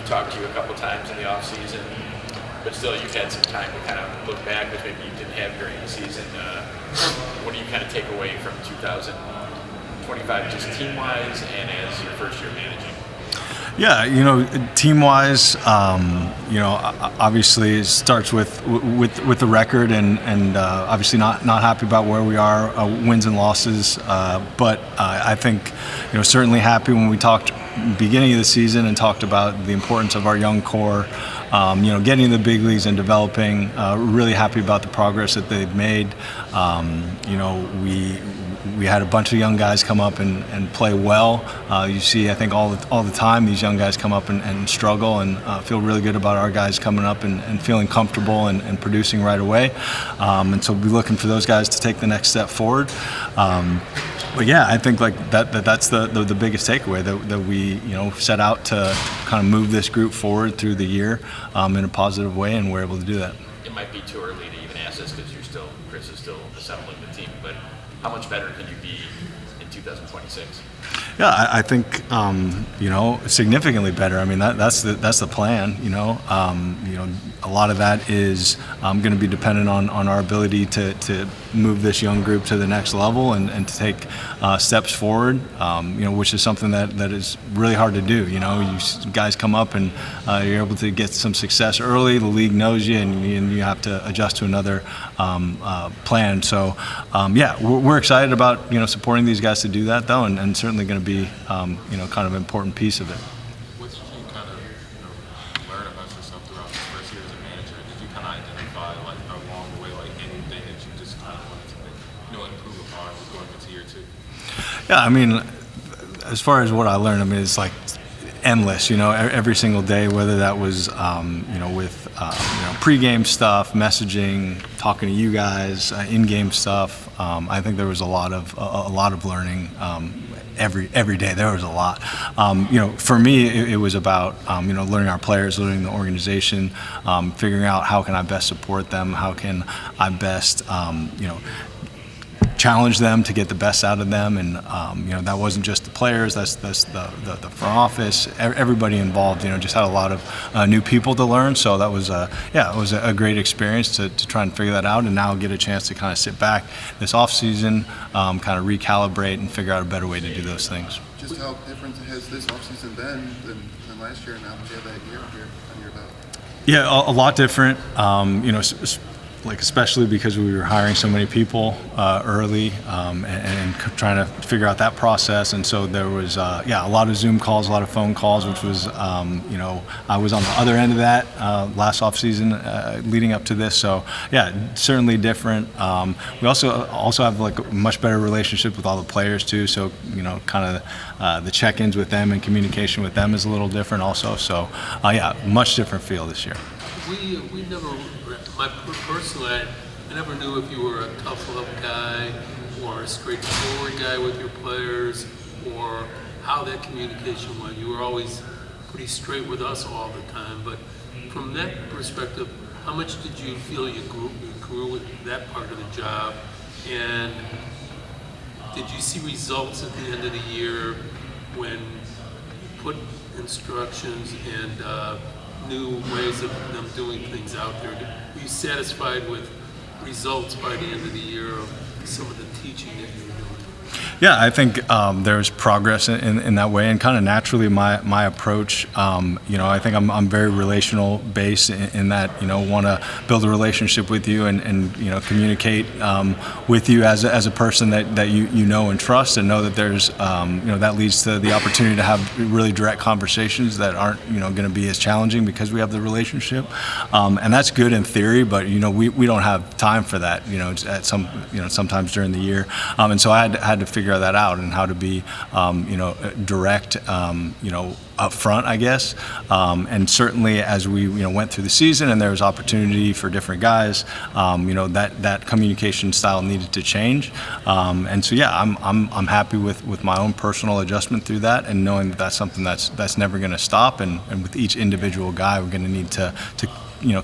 talked to you a couple times in the off season, but still you've had some time to kind of look back, which maybe you didn't have during the season. What do you kind of take away from 2025, just team-wise and as your first year managing? Yeah, team-wise, obviously it starts with the record, and obviously not happy about where we are, wins and losses. But I think, certainly happy when we talked beginning of the season and talked about the importance of our young core. Getting to the big leagues and developing. Really happy about the progress that they've made. We had a bunch of young guys come up and play well. You see, I think all the time these young guys come up and struggle, and feel really good about our guys coming up and feeling comfortable and producing right away. And so we'll be looking for those guys to take the next step forward. But yeah, I think that's the biggest takeaway, that we set out to kind of move this group forward through the year in a positive way, and we're able to do that. It might be too early to even ask this because Chris is still assembling the team, but how much better can you be in 2026? Yeah, I think significantly better. I mean, that's the plan. A lot of that is going to be dependent on our ability to move this young group to the next level and to take steps forward. Which is something that is really hard to do. You guys come up and you're able to get some success early. The league knows you, and you have to adjust to another plan. So we're excied about supporting these guys to do that, though, and certainly going to be kind of an important piece of it. What did you kind of learn about yourself throughout the first year as a manager? Did you kind of identify along the way anything that you just kind of wanted to improve upon going into year two? Yeah, I mean, as far as what I learned, it's like endless, every single day, whether that was, with, pregame stuff, messaging, talking to you guys, in-game stuff. I think there was a lot of learning. Every day there was a lot. For me, it was about learning our players, learning the organization, figuring out how can I best support them, how can I best challenge them to get the best out of them, and that wasn't just the players, that's the front office, everybody involved. Just had a lot of new people to learn, so that was it was a great experience to try and figure that out, and now get a chance to kind of sit back this off season, kind of recalibrate and figure out a better way to do those things. Just how different has this off season been than last year, now that you have that year here on your belt? Yeah, a lot different. Especially because we were hiring so many people early and trying to figure out that process, and so there was a lot of Zoom calls, a lot of phone calls, which was I was on the other end of that last off season leading up to this, so certainly different. We also have a much better relationship with all the players too, so kind of the check-ins with them and communication with them is a little different also, so much different feel this year. We never, personally, I never knew if you were a tough love guy or a straightforward guy with your players, or how that communication went. You were always pretty straight with us all the time, but from that perspective, how much did you feel you grew with that part of the job, and did you see results at the end of the year when you put instructions and new ways of them doing things out there? Were you satisfied with results by the end of the year of some of the teaching that you were doing? Yeah, I think there's progress in that way, and kind of naturally my approach. I think I'm very relational based in that want to build a relationship with you and communicate with you as a person that you know and trust, and know that there's that leads to the opportunity to have really direct conversations that aren't going to be as challenging because we have the relationship, and that's good in theory, but we don't have time for that at sometimes during the year, and so I had to figure that out, and how to be direct up front, I guess, and certainly as we went through the season and there was opportunity for different guys, that communication style needed to change, and so I'm happy with my own personal adjustment through that, and knowing that that's something that's never going to stop, and with each individual guy we're going to need to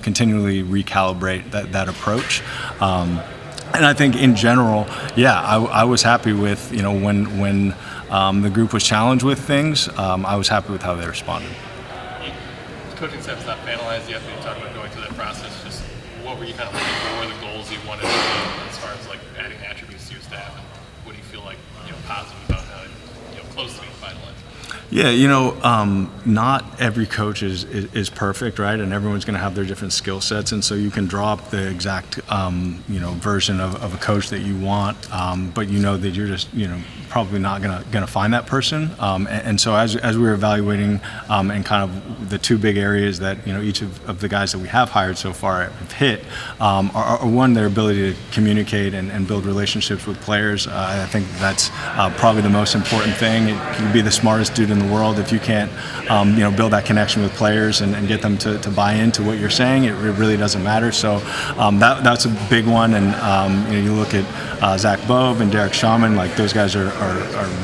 continually recalibrate that approach. And I think in general, I was happy with, when the group was challenged with things, I was happy with how they responded. the coaching staff is not finalized yet, but you talked about going through that process. Just what were you kind of looking for? What were the goals you wanted to do as far as like adding attributes to your staff, and what do you feel like positive about close to being finalized? Yeah, not every coach is perfect, right? And everyone's going to have their different skill sets, and so you can draw up the exact, version of a coach that you want, but that you're just, probably not going to find that person. And so as we were evaluating, and kind of the two big areas that each of the guys that we have hired so far have hit, are one, their ability to communicate and build relationships with players. I think that's probably the most important thing. You can be the smartest dude in the world if you can't build that connection with players and get them to buy into what you're saying. It really doesn't matter. So that's a big one. And you look at Zach Bove and Derek Shawman, like those guys are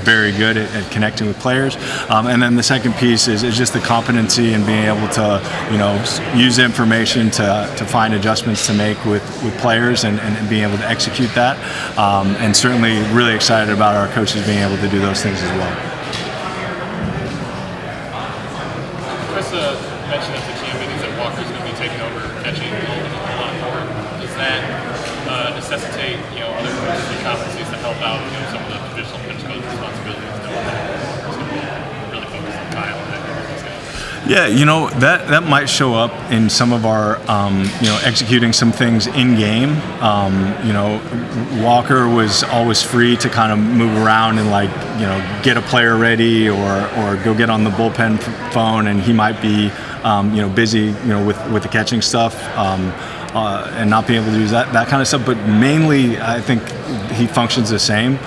very good at connecting with players. And then the second piece is just the competency and being able to use information to find adjustments to make with players and being able to execute that. And certainly really excited about our coaches being able to do those things as well. Chris mentioned at the GM meetings that Walker's going to be taking over catching a lot more. Does that necessitate other coaches and competencies to help out some of the traditional pitch coach responsibilities? Knowing that it's going to be really focused on Kyle and those guys. Yeah, that might show up in some of our executing some things in game. Walker was always free to kind of move around and get a player ready or go get on the bullpen phone, and he might be busy with the catching stuff. And not being able to do that kind of stuff, but mainly I think he functions the same.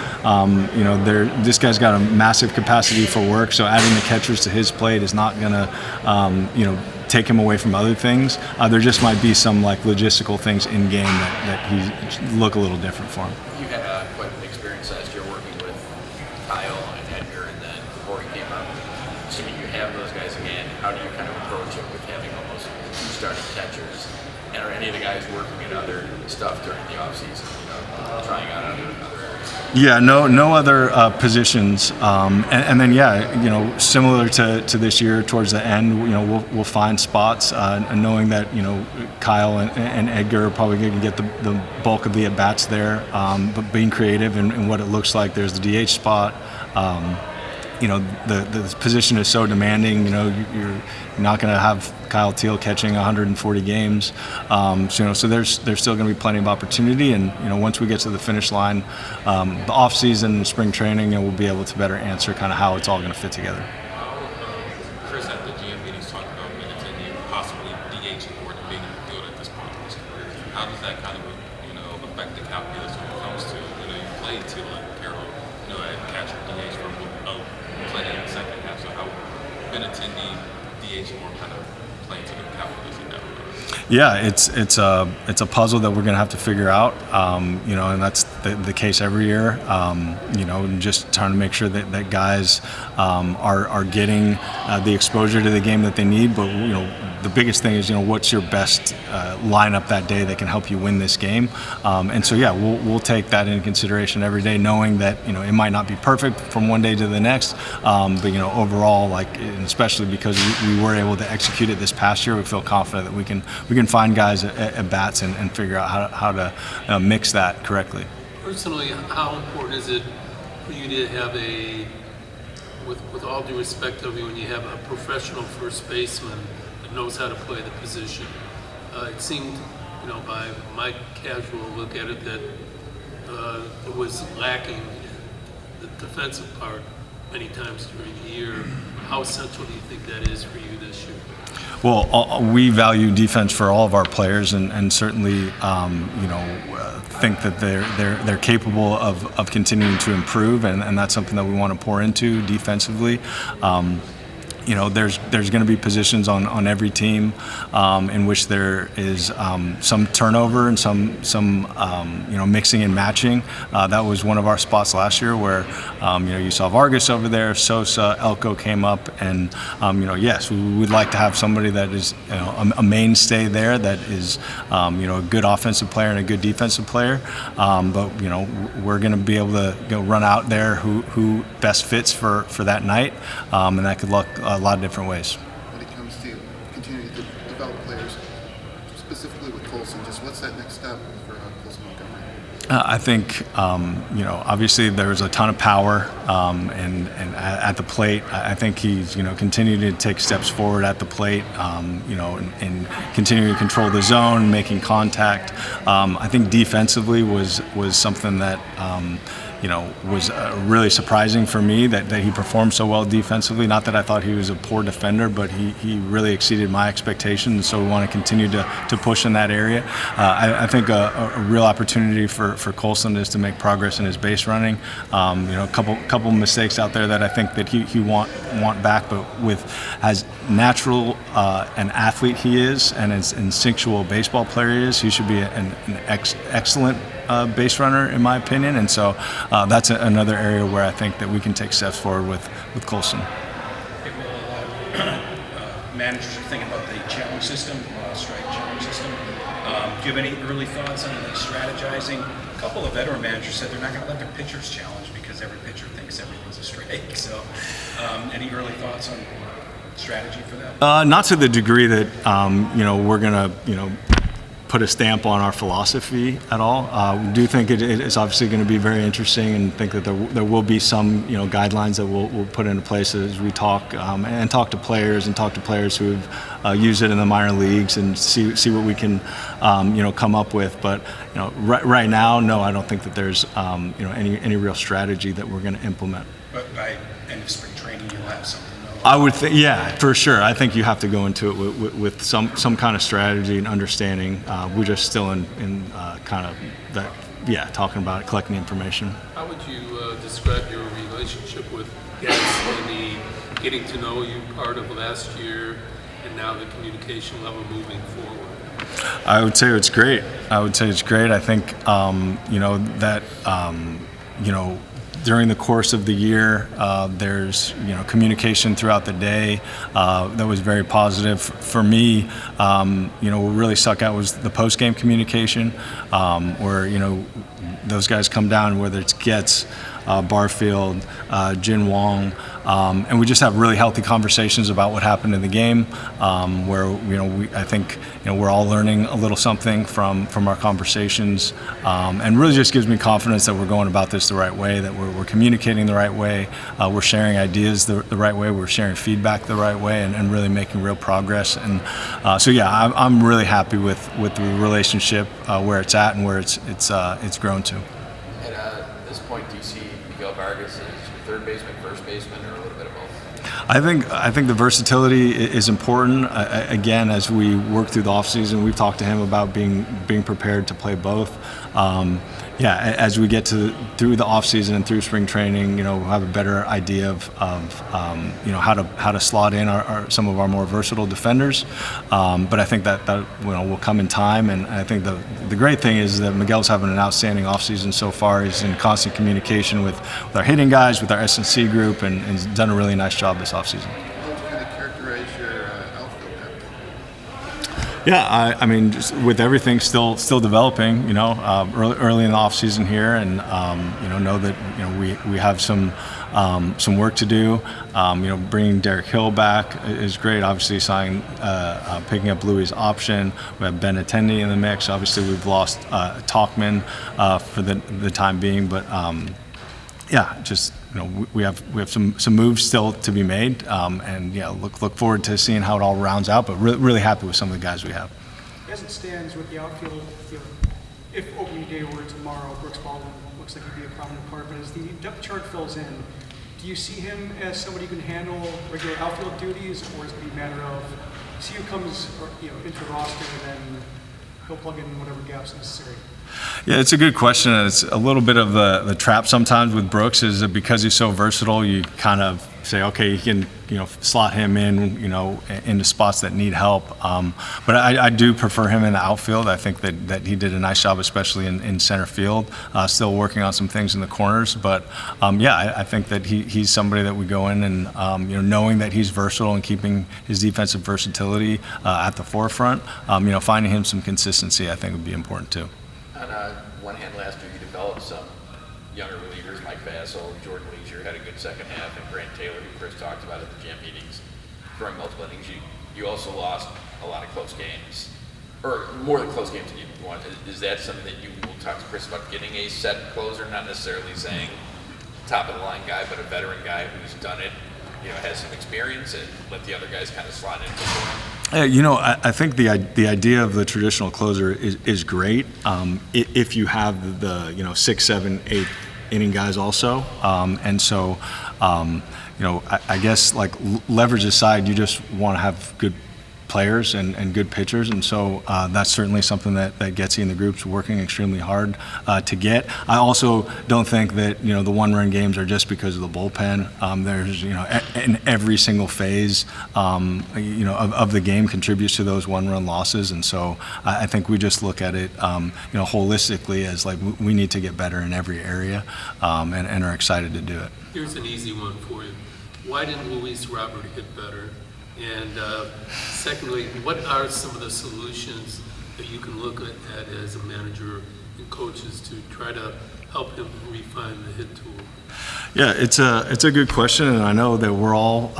This guy's got a massive capacity for work, so adding the catchers to his plate is not going to, take him away from other things. There just might be some logistical things in game that he look a little different for him. You had quite an experience last year working with Kyle and Edgar, and then Corey came up. Assuming you have those guys again, how do you kind of approach it with having almost two starting catchers? And are any of the guys working in other stuff during the offseason, trying out other areas? Yeah, no other positions, and then similar to this year towards the end, we'll find spots, knowing that Kyle and Edgar are probably going to get the bulk of the at bats there, but being creative in what it looks like. There's the DH spot. The position is so demanding. You're not going to have Kyle Teal catching 140 games. So there's still going to be plenty of opportunity. And once we get to the finish line, the off season and spring training, we'll be able to better answer kind of how it's all going to fit together. Chris at the GM meetings talked about Benintendi possibly DH or being in the field at this point in his career. How does that kind of affect the calculus when it comes to you played Teal and Carroll at catcher DH for playing in the second half, so how Benintendi DH more kind of playing to the calculus in that regard? Yeah, it's a puzzle that we're going to have to figure out, and that's the case every year. Just trying to make sure that guys are getting the exposure to the game that they need. But the biggest thing is what's your best lineup that day that can help you win this game. And so we'll take that into consideration every day, knowing that it might not be perfect from one day to the next, but overall, and especially because we were able to execute it this past year, we feel confident that we can find guys at bats and figure out how to mix that correctly. Personally, how important is it for you to have with all due respect of you, when you have a professional first baseman that knows how to play the position? It seemed, by my casual look at it, that it was lacking the defensive part many times during the year. How essential do you think that is for you this year? Well, we value defense for all of our players, and certainly, think that they're capable of continuing to improve, and that's something that we want to pour into defensively. There's going to be positions on every team in which there is some turnover and some mixing and matching. That was one of our spots last year where you saw Vargas over there, Sosa, Elko came up, and yes, we would like to have somebody that is a mainstay there, that is a good offensive player and a good defensive player. But we're going to be able to run out there who best fits for that night, and that could look a lot of different ways. When it comes to continue to develop players, specifically with Colson? Just what's that next step for Colson Montgomery? I think, obviously there's a ton of power and at the plate. I think he's, continuing to take steps forward at the plate, and continuing to control the zone, making contact. I think defensively was something that, was really surprising for me that he performed so well defensively. Not that I thought he was a poor defender, but he really exceeded my expectations. So we want to continue to push in that area. I think a real opportunity for Colson is to make progress in his base running. A couple mistakes out there that I think that he want back, but with as natural an athlete he is and as instinctual baseball player he is, he should be an excellent base runner in my opinion, and so that's another area where I think that we can take steps forward with Colson. Managers are thinking about the challenge system, strike challenge system. Do you have any early thoughts on strategizing? A couple of veteran managers said they're not going to let their pitchers challenge because every pitcher thinks everything's a strike. So, any early thoughts on strategy for that? Not to the degree that we're going to put a stamp on our philosophy at all. We do think it is obviously going to be very interesting, and think that there will be some guidelines that we'll put into place as we talk and talk to players who've used it in the minor leagues and see what we can come up with. But right now, no, I don't think that there's any real strategy that we're going to implement. But by end of spring training, you'll have something. I would think, yeah, for sure. I think you have to go into it with some kind of strategy and understanding. We're just still in kind of that, talking about it, collecting information. How would you describe your relationship with Getz and the getting to know you part of last year, and now the communication level moving forward? I would say it's great. I think during the course of the year, there's communication throughout the day that was very positive for me. What really stuck out was the post-game communication, where those guys come down, whether it's Getz, Barfield, Jin Wong, and we just have really healthy conversations about what happened in the game, where I think we're all learning a little something from our conversations, and really just gives me confidence that we're going about this the right way, that we're communicating the right way, we're sharing ideas the right way, we're sharing feedback the right way, and really making real progress. And I'm really happy with the relationship where it's at and where it's grown to. At this point, do you see Miguel Vargas as your third baseman, first baseman, or a little bit of both? I think the versatility is important. Again, as we work through the offseason, we've talked to him about being prepared to play both. As we get through the offseason and through spring training, we'll have a better idea of how to slot in some of our more versatile defenders. But I think that will come in time. And I think the great thing is that Miguel's having an outstanding offseason so far. He's in constant communication with our hitting guys, with our S&C group, and has done a really nice job this offseason. How would you kind of characterize your outfield depth? Yeah, I mean, just with everything still developing, early in the off season here, and know that we have some work to do. Bringing Derek Hill back is great. Obviously, picking up Louis' option. We have Ben Attendee in the mix. Obviously, we've lost Talkman for the time being, but we have some moves still to be made, and look forward to seeing how it all rounds out. But really happy with some of the guys we have. As it stands with the outfield, if opening day were tomorrow, Brooks Baldwin looks like he'd be a prominent part. But as the depth chart fills in, do you see him as somebody who can handle regular outfield duties, or is it a matter of see who comes into the roster and then he'll plug in whatever gaps necessary? Yeah, it's a good question. It's a little bit of the trap sometimes with Brooks, is that because he's so versatile, you kind of say, okay, you can slot him in into spots that need help. But I do prefer him in the outfield. I think that he did a nice job, especially in center field. Still working on some things in the corners, but I think that he's somebody that we go in and knowing that he's versatile and keeping his defensive versatility at the forefront. Finding him some consistency, I think, would be important too. On one hand, last year you developed some younger relievers, Mike Vassell, Jordan Leisure had a good second half, and Grant Taylor, who Chris talked about at the GM meetings, throwing multiple innings. You you also lost a lot of close games, or more than close games than you want. Is that something that you will talk to Chris about, getting a set closer, not necessarily saying top of the line guy, but a veteran guy who's done it, has some experience, and let the other guys kind of slot in before him? I think the idea of the traditional closer is great if you have the 6, 7, 8 inning guys also, and so I guess like leverage aside, you just want to have good players and good pitchers, and so that's certainly something that Getsy and the group's working extremely hard to get. I also don't think that the one-run games are just because of the bullpen. There's in every single phase of the game contributes to those one-run losses, and so I think we just look at it holistically as like we need to get better in every area, and are excited to do it. Here's an easy one for you. Why didn't Luis Robert hit better? And secondly, what are some of the solutions that you can look at as a manager and coaches to try to help him refine the hit tool? Yeah, it's a good question, and I know that we're all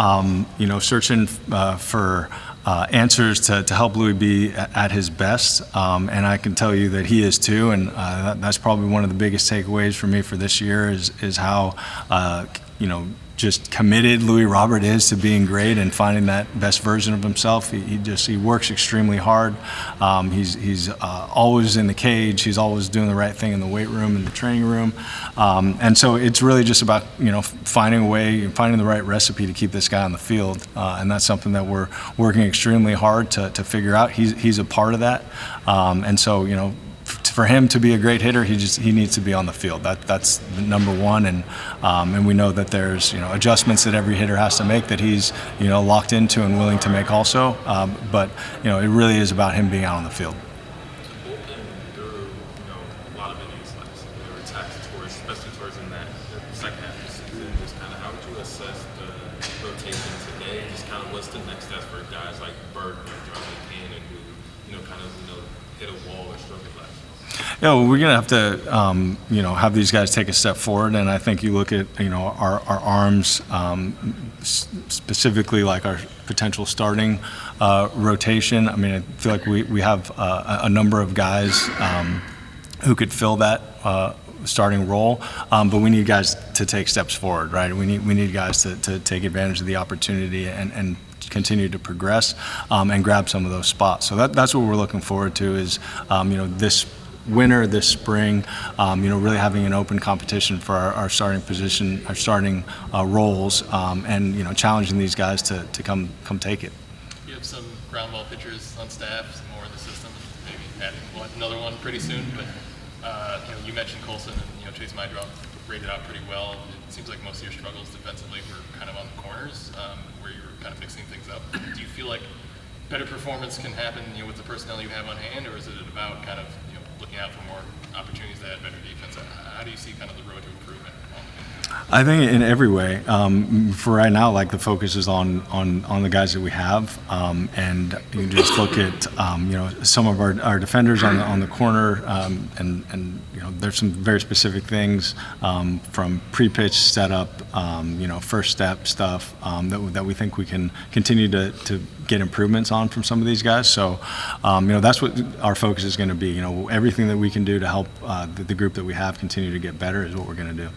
searching for answers to help Louis be at his best, and I can tell you that he is too, and that's probably one of the biggest takeaways for me for this year is how just committed Louis Robert is to being great and finding that best version of himself. He works extremely hard. He's always in the cage. He's always doing the right thing in the weight room and the training room. And so it's really just about finding a way, finding the right recipe to keep this guy on the field. And that's something that we're working extremely hard to figure out. He's a part of that. And so for him to be a great hitter, he needs to be on the field. That's number one, and we know that there's adjustments that every hitter has to make that he's locked into and willing to make also. But it really is about him being out on the field. There were a lot of innings last. They were taxed especially towards in that second half of the season. Just kind of how would you assess the rotation today? Just kind of what's the next step for guys like Berg and Johnny Cannon who hit a wall or struggled last year? We're going to have to, have these guys take a step forward, and I think you look at, our arms, specifically like our potential starting rotation. I mean, I feel like we have a number of guys who could fill that starting role, but we need guys to take steps forward, right? We need guys to take advantage of the opportunity and continue to progress and grab some of those spots. So that's what we're looking forward to is, this winter, this spring, really having an open competition for our starting position, our starting roles, and challenging these guys to come take it. You have some ground ball pitchers on staff, some more in the system, maybe adding another one pretty soon. But you mentioned Colson and Chase Mydrop rated out pretty well. It seems like most of your struggles defensively were kind of on the corners, where you were kind of mixing things up. Do you feel like better performance can happen with the personnel you have on hand, or is it about kind of looking out for more opportunities to add better defense? How do you see kind of the road to improvement? I think in every way. For right now, like the focus is on the guys that we have, and you just look at some of our defenders on the corner, and there's some very specific things from pre-pitch setup, first step stuff that we think we can continue to get improvements on from some of these guys. So that's what our focus is going to be. Everything that we can do to help the group that we have continue to get better is what we're going to do.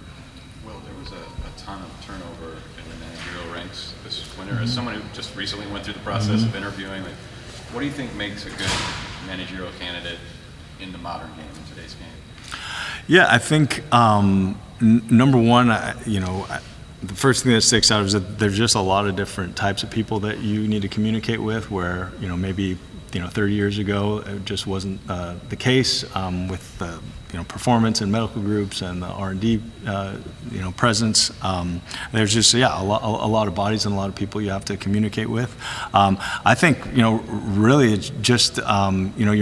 A ton of turnover in the managerial ranks this winter. As someone who just recently went through the process of interviewing, what do you think makes a good managerial candidate in the modern game, in today's game? Yeah, I think number one, the first thing that sticks out is that there's just a lot of different types of people that you need to communicate with, where maybe 30 years ago it just wasn't the case with the performance and medical groups and the R&D presence. There's just a lot of bodies and a lot of people you have to communicate with. I think really it's just your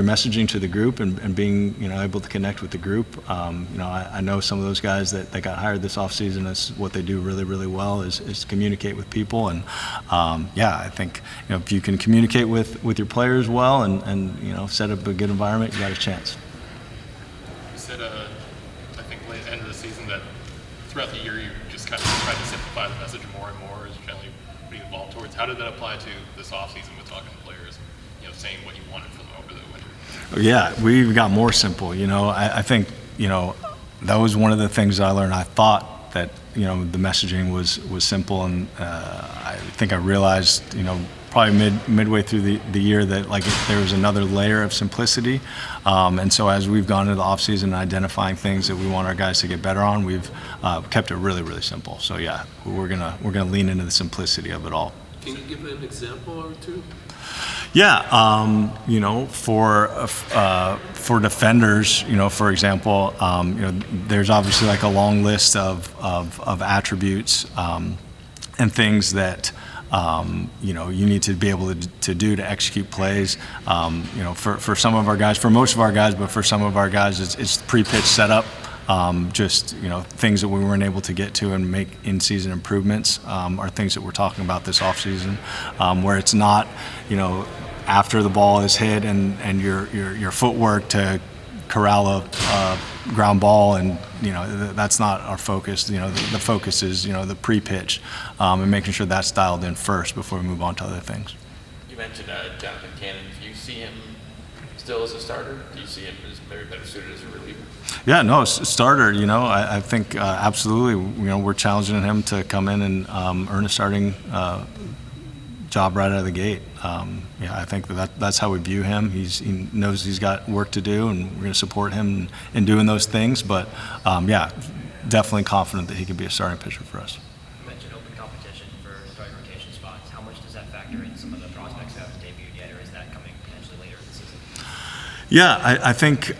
messaging to the group and being able to connect with the group. I know some of those guys that got hired this offseason. That's what they do really, really well is communicate with people. And I think if you can communicate with your players well and set up a good environment, you got a chance. You said, I think late end of the season that throughout the year you just kind of tried to simplify the message more and more is generally what you evolved towards. How did that apply to this offseason with talking Yeah, we've got more simple. I think, that was one of the things I learned. I thought that, the messaging was simple, and I think I realized, probably midway through the year that there was another layer of simplicity. And so as we've gone into the offseason and identifying things that we want our guys to get better on, we've kept it really, really simple. So yeah, we're gonna lean into the simplicity of it all. Can you give an example or two? Yeah, for defenders, for example, there's obviously a long list of attributes and things that you need to be able to do to execute plays. For some of our guys, for most of our guys, but for some of our guys, it's pre-pitch setup. Just things that we weren't able to get to and make in-season improvements are things that we're talking about this offseason, where it's not after the ball is hit and your footwork to corral a ground ball, and that's not our focus. The focus is the pre-pitch and making sure that's dialed in first before we move on to other things. You mentioned Jonathan Cannon. Do you see him still as a starter? Do you see him as maybe better suited as a reliever? Yeah, no, starter. I think absolutely. We're challenging him to come in and earn a starting job right out of the gate. I think that's how we view him. He knows he's got work to do, and we're going to support him in doing those things. But definitely confident that he could be a starting pitcher for us. You mentioned open competition for starting rotation spots. How much does that factor in some of the prospects that haven't debuted yet, or is that coming potentially later in the season? Yeah, I think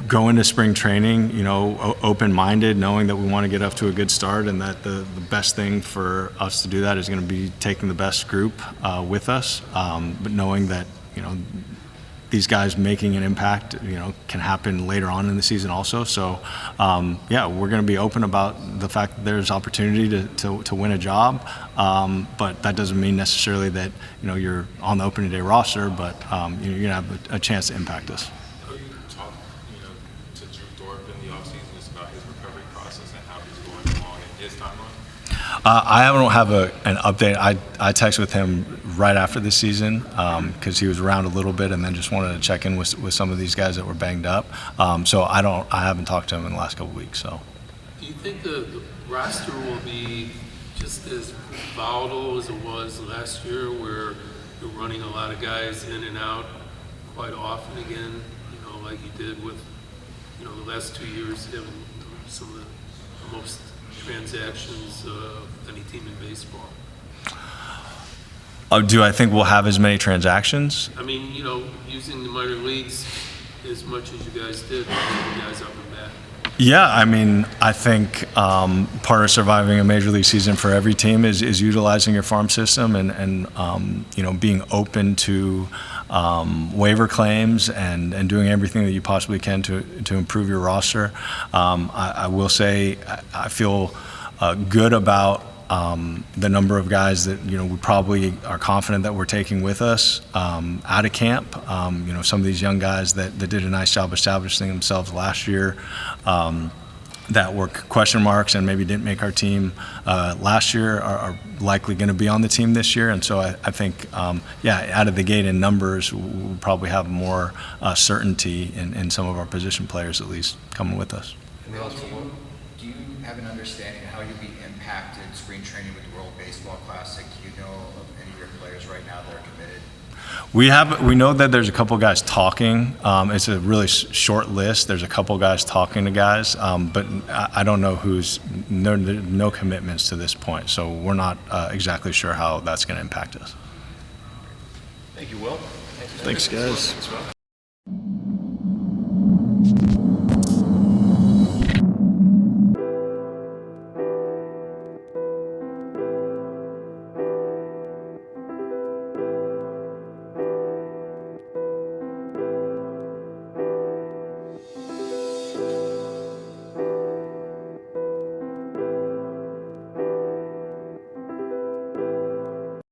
go into spring training, open-minded, knowing that we want to get off to a good start, and that the best thing for us to do that is going to be taking the best group with us, but knowing that these guys making an impact can happen later on in the season also. So we're going to be open about the fact that there's opportunity to win a job, but that doesn't mean necessarily that you're on the opening day roster, but you're going to have a chance to impact us. I don't have an update. I texted with him right after the season because he was around a little bit, and then just wanted to check in with some of these guys that were banged up. So I haven't talked to him in the last couple of weeks. So, do you think the roster will be just as volatile as it was last year, where you're running a lot of guys in and out quite often again? Like you did with the last 2 years, having some of the most transactions of any team in baseball. Do I think we'll have as many transactions? I mean, using the minor leagues as much as you guys did, you guys up and back. Yeah, I mean, I think part of surviving a major league season for every team is utilizing your farm system and being open to waiver claims and doing everything that you possibly can to improve your roster. I will say I feel good about the number of guys that we probably are confident that we're taking with us out of camp. Some of these young guys that did a nice job establishing themselves last year, that were question marks and maybe didn't make our team last year are likely going to be on the team this year. And so I think, out of the gate in numbers, we'll probably have more certainty in some of our position players at least coming with us. Do you have an understanding of how you'll be impacted spring training with the World Baseball Classic? Do you know of any of your players right now that are committed? We know that there's a couple guys talking. It's a really short list. There's a couple guys talking to guys, but I don't know no commitments to this point. So we're not exactly sure how that's going to impact us. Thank you, Will. Thanks, guys.